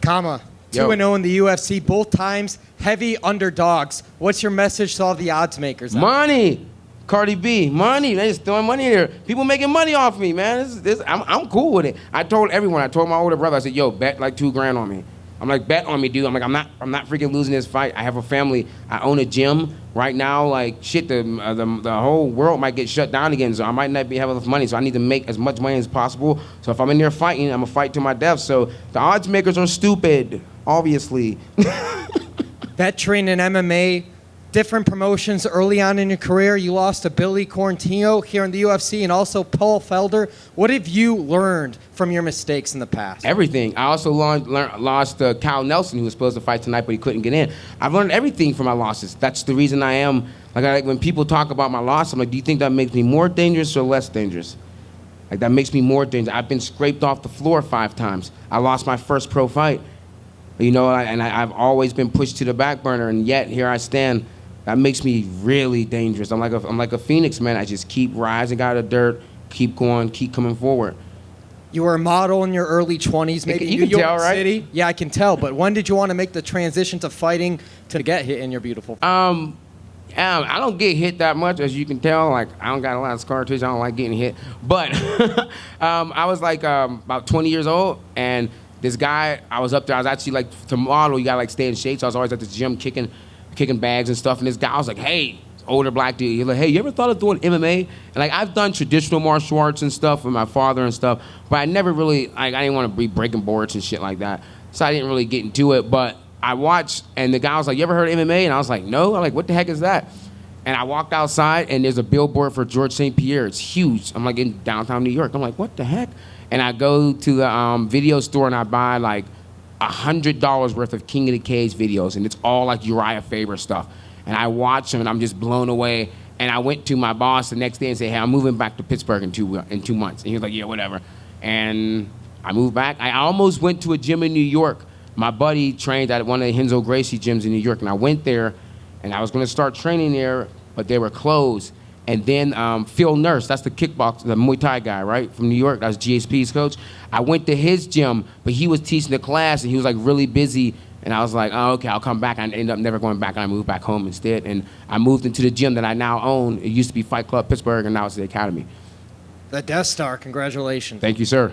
Khama, 2-0 in the UFC, both times heavy underdogs. What's your message to all the odds makers? Money. Cardi B, money. They just throwing money there. People making money off me, man. I'm cool with it. I told everyone. I told my older brother. I said, yo, bet like $2,000 on me. I'm like, bet on me, dude. I'm like, I'm not freaking losing this fight. I have a family. I own a gym right now. Like, shit, the whole world might get shut down again, so I might not be having enough money. So I need to make as much money as possible. So if I'm in there fighting, I'm gonna fight to my death. So the odds makers are stupid, obviously. Veteran in MMA, different promotions early on in your career. You lost to Billy Quarantino here in the UFC and also Paul Felder. What have you learned from your mistakes in the past? Everything. I also lost to Kyle Nelson, who was supposed to fight tonight, but he couldn't get in. I've learned everything from my losses. That's the reason I am, like when people talk about my loss, I'm like, do you think that makes me more dangerous or less dangerous? Like, that makes me more dangerous. I've been scraped off the floor 5 times. I lost my first pro fight. You know, I've always been pushed to the back burner, and yet here I stand. That makes me really dangerous. I'm like a phoenix, man. I just keep rising out of the dirt, keep going, keep coming forward. You were a model in your early 20s, maybe in New York City. Yeah, I can tell. But when did you want to make the transition to fighting to get hit in your beautiful? I don't get hit that much, as you can tell. Like, I don't got a lot of scar tissue. I don't like getting hit. But I was like about 20 years old, and this guy, I was up there. I was actually like, to model, you got to like stay in shape. So I was always at the gym kicking bags and stuff, and this guy was like, hey, older black dude, he's like, hey, you ever thought of doing MMA? And like, I've done traditional martial arts and stuff with my father and stuff, but I never really, like, I didn't want to be breaking boards and shit like that, so I didn't really get into it. But I watched, and the guy was like, you ever heard of MMA? And I was like, no. I'm like, what the heck is that? And I walked outside, and there's a billboard for George St-Pierre. It's huge. I'm like in downtown New York. I'm like, what the heck? And I go to the video store, and I buy like $100 worth of King of the Cage videos, and it's all like Uriah Faber stuff. And I watch them, and I'm just blown away. And I went to my boss the next day and said, hey, I'm moving back to Pittsburgh in 2 months. And he was like, yeah, whatever. And I moved back. I almost went to a gym in New York. My buddy trained at one of the Renzo Gracie gyms in New York, and I went there, and I was going to start training there, but they were closed. And then Phil Nurse, that's the kickboxer, the Muay Thai guy, right, from New York. That was GSP's coach. I went to his gym, but he was teaching the class, and he was like really busy. And I was like, oh, okay, I'll come back. I ended up never going back, and I moved back home instead. And I moved into the gym that I now own. It used to be Fight Club Pittsburgh, and now it's the Academy. The Death Star, congratulations. Thank you, sir.